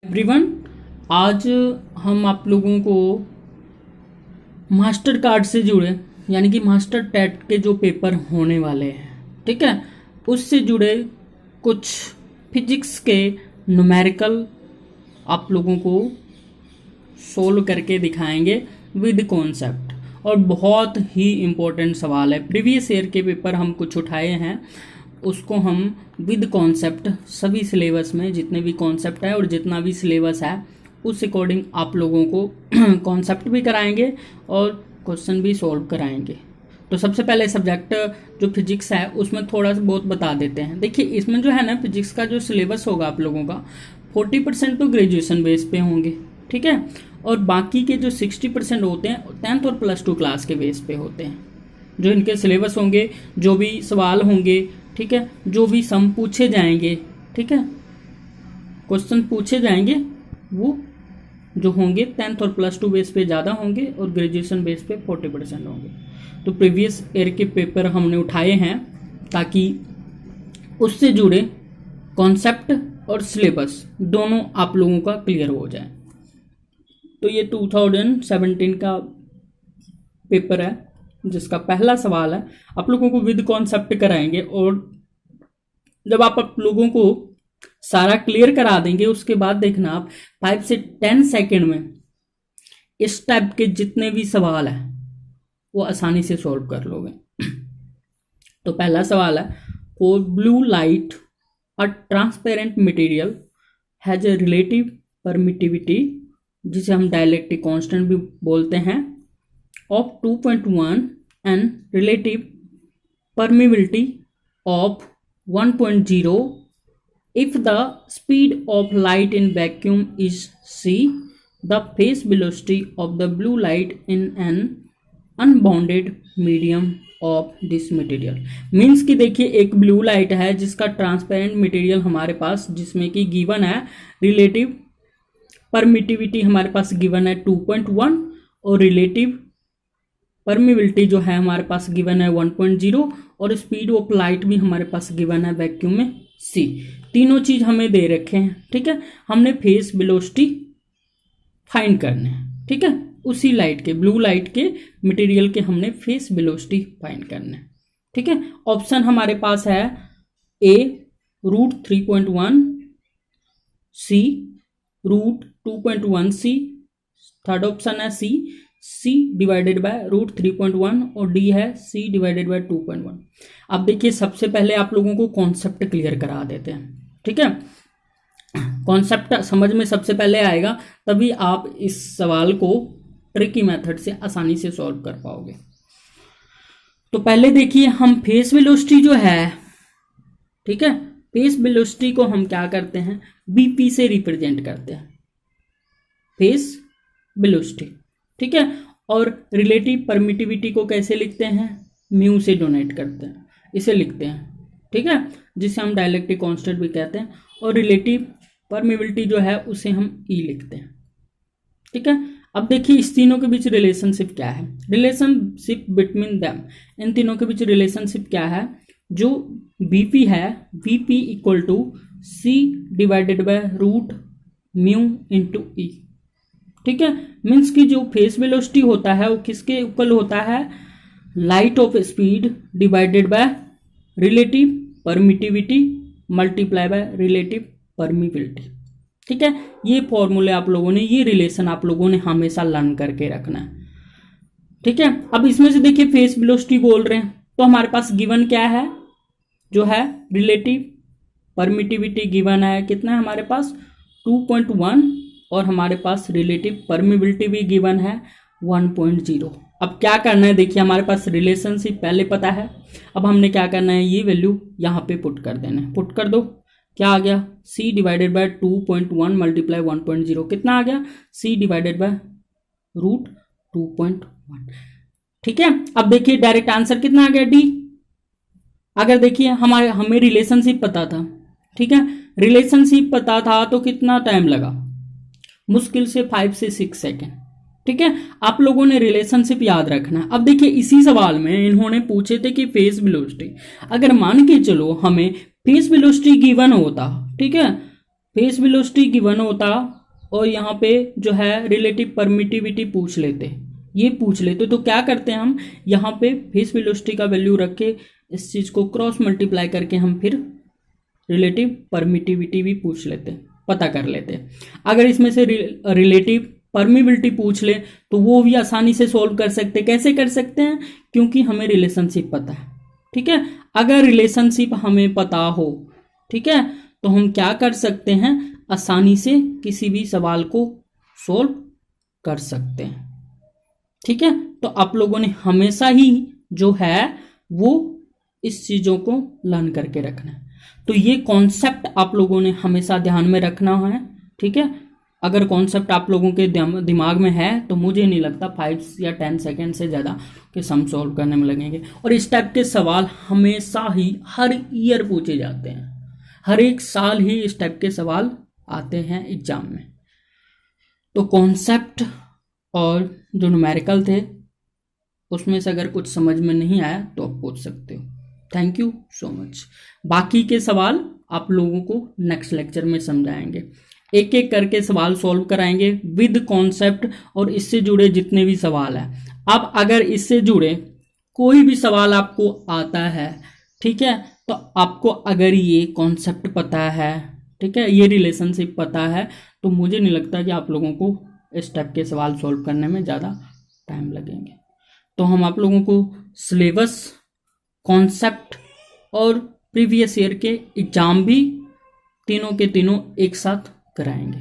Everyone, आज हम आप लोगों को मास्टर कार्ड से जुड़े यानी कि मास्टर टेट के जो पेपर होने वाले हैं, ठीक है, उससे जुड़े कुछ फिजिक्स के न्यूमेरिकल आप लोगों को सोल्व करके दिखाएंगे विद कॉन्सेप्ट। और बहुत ही इम्पोर्टेंट सवाल है, प्रीवियस ईयर के पेपर हम कुछ उठाए हैं, उसको हम विद कॉन्सेप्ट सभी सिलेबस में जितने भी कॉन्सेप्ट है और जितना भी सिलेबस है उस अकॉर्डिंग आप लोगों को कॉन्सेप्ट भी कराएंगे और क्वेश्चन भी सॉल्व कराएंगे। तो सबसे पहले सब्जेक्ट जो फिजिक्स है उसमें थोड़ा सा बहुत बता देते हैं। देखिए, इसमें जो है ना, फिजिक्स का जो सिलेबस होगा आप लोगों का 40% तो ग्रेजुएशन बेस पे होंगे, ठीक है, और बाकी के जो 60% होते हैं 10th और +2 क्लास के बेस पे होते हैं। जो इनके सिलेबस होंगे, जो भी सवाल होंगे, ठीक है, जो भी सम पूछे जाएंगे, ठीक है, क्वेश्चन पूछे जाएंगे, वो जो होंगे 10th और +2 बेस पे ज़्यादा होंगे और ग्रेजुएशन बेस पे 40% होंगे। तो प्रीवियस ईयर के पेपर हमने उठाए हैं ताकि उससे जुड़े कॉन्सेप्ट और सिलेबस दोनों आप लोगों का क्लियर हो जाए। तो ये 2017 का पेपर है जिसका पहला सवाल है, आप लोगों को विद कॉन्सेप्ट कराएंगे और जब आप लोगों को सारा क्लियर करा देंगे उसके बाद देखना आप 5 से 10 सेकंड में इस टाइप के जितने भी सवाल है वो आसानी से सॉल्व कर लोगे। तो पहला सवाल है, for blue light a transparent material has a relative permittivity, जिसे हम डाइलेक्ट्रिक कांस्टेंट भी बोलते हैं, of 2.1 and relative permeability of 1.0 if the speed of light in vacuum is c, the phase velocity of the blue light in an unbounded medium of this material। Means कि देखिए, एक blue light है जिसका transparent material हमारे पास, जिसमें कि given है relative permittivity हमारे पास गिवन है 2.1 और रिलेटिव परमिबिलिटी जो है हमारे पास गिवन है 1.0 और स्पीड ऑफ लाइट भी हमारे पास गिवन है वैक्यूम में c। तीनों चीज हमें दे रखे हैं, ठीक है, हमने फेस वेलोसिटी फाइंड करने हैं, ठीक है, उसी लाइट के, ब्लू लाइट के मटेरियल के हमने फेस वेलोसिटी फाइंड करने हैं, ठीक है। ऑप्शन हमारे पास है ए √3.1, सी √2.1c, थर्ड ऑप्शन है c डिवाइडेड बाय √3.1 और डी है c डिवाइडेड बाय 2.1। अब देखिए, सबसे पहले आप लोगों को कॉन्सेप्ट क्लियर करा देते हैं, ठीक है। कॉन्सेप्ट समझ में सबसे पहले आएगा तभी आप इस सवाल को ट्रिकी मेथड से आसानी से सॉल्व कर पाओगे। तो पहले देखिए, हम फेस वेलोसिटी जो है, ठीक है, फेस वेलोसिटी को हम क्या करते हैं, बीपी से रिप्रेजेंट करते हैं, फेस वेलोसिटी, ठीक है। और रिलेटिव परमिटिविटी को कैसे लिखते हैं, म्यू से डोनेट करते हैं, इसे लिखते हैं, ठीक है, जिसे हम डाइलेक्ट्रिक कांस्टेंट भी कहते हैं। और रिलेटिव परमिबिलिटी जो है उसे हम ई लिखते हैं, ठीक है। अब देखिए, इस तीनों के बीच रिलेशनशिप क्या है, रिलेशनशिप बिटवीन देम, इन तीनों के बीच रिलेशनशिप क्या है, जो बीपी है, BP equal to C divided by √μ into E, ठीक है। मीन्स कि जो फेस वेलोसिटी होता है वो किसके इक्वल होता है, light of speed divided by relative permittivity multiply by relative permeability, ठीक है। ये फॉर्मूले आप लोगों ने, ये रिलेशन आप लोगों ने हमेशा लर्न करके रखना है, ठीक है। अब इसमें से देखिए, फेस वेलोसिटी बोल रहे हैं तो हमारे पास गिवन क्या है, जो है रिलेटिव परमिटिविटी गिवन है, कितना है हमारे पास 2.1 और हमारे पास रिलेटिव परमिबिलिटी भी गिवन है 1.0। अब क्या करना है, देखिए हमारे पास रिलेशनशिप पहले पता है, अब हमने क्या करना है, ये वैल्यू यहाँ पे पुट कर देना है, पुट कर दो, क्या आ गया, c डिवाइडेड बाय 2.1 मल्टीप्लाई 1.0, कितना आ गया, c डिवाइडेड बाय √2.1, ठीक है। अब देखिए डायरेक्ट आंसर कितना आ गया, डी। अगर देखिए हमें रिलेशनशिप पता था, ठीक है, रिलेशनशिप पता था तो कितना टाइम लगा, मुश्किल से 5 से 6 सेकेंड, ठीक है। आप लोगों ने रिलेशनशिप याद रखना। अब देखिए, इसी सवाल में इन्होंने पूछे थे कि फेस वेलोसिटी, अगर मान के चलो हमें फेस वेलोसिटी गिवन होता, ठीक है, फेस वेलोसिटी गिवन होता और यहाँ पे जो है रिलेटिव परमिटिविटी पूछ लेते, ये पूछ लेते, तो क्या करते हैं हम यहाँ पे फेस वेलोसिटी का वैल्यू रख के इस चीज़ को क्रॉस मल्टीप्लाई करके हम फिर रिलेटिव परमिटिविटी भी पूछ लेते, पता कर लेते। अगर इसमें से रिलेटिव परमिबिलिटी पूछ ले तो वो भी आसानी से सॉल्व कर सकते। कैसे कर सकते हैं? क्योंकि हमें रिलेशनशिप पता है, ठीक है। अगर रिलेशनशिप हमें पता हो, ठीक है, तो हम क्या कर सकते हैं, आसानी से किसी भी सवाल को सॉल्व कर सकते हैं, ठीक है। तो आप लोगों ने हमेशा ही जो है वो इस चीज़ों को लर्न करके रखना है। तो ये कॉन्सेप्ट आप लोगों ने हमेशा ध्यान में रखना है, ठीक है। अगर कॉन्सेप्ट आप लोगों के दिमाग में है तो मुझे नहीं लगता 5 या 10 सेकेंड से ज़्यादा के सम सॉल्व करने में लगेंगे। और इस टाइप के सवाल हमेशा ही हर ईयर पूछे जाते हैं, हर एक साल ही इस टाइप के सवाल आते हैं एग्जाम में। तो कॉन्सेप्ट और जो न्यूमेरिकल थे उसमें से अगर कुछ समझ में नहीं आया तो आप पूछ सकते हो। Thank you so much. बाकी के सवाल आप लोगों को नेक्स्ट लेक्चर में समझाएंगे, एक एक करके सवाल सॉल्व कराएंगे विद कॉन्सेप्ट और इससे जुड़े जितने भी सवाल हैं। अब अगर इससे जुड़े कोई भी सवाल आपको आता है, ठीक है, तो आपको अगर ये कॉन्सेप्ट पता है, ठीक है, ये रिलेशनशिप पता है, तो मुझे नहीं लगता कि आप लोगों को इस टाइप के सवाल सॉल्व करने में ज़्यादा टाइम लगेंगे। तो हम आप लोगों को सिलेबस, कॉन्सेप्ट और प्रीवियस ईयर के एग्जाम भी तीनों के तीनों एक साथ कराएंगे।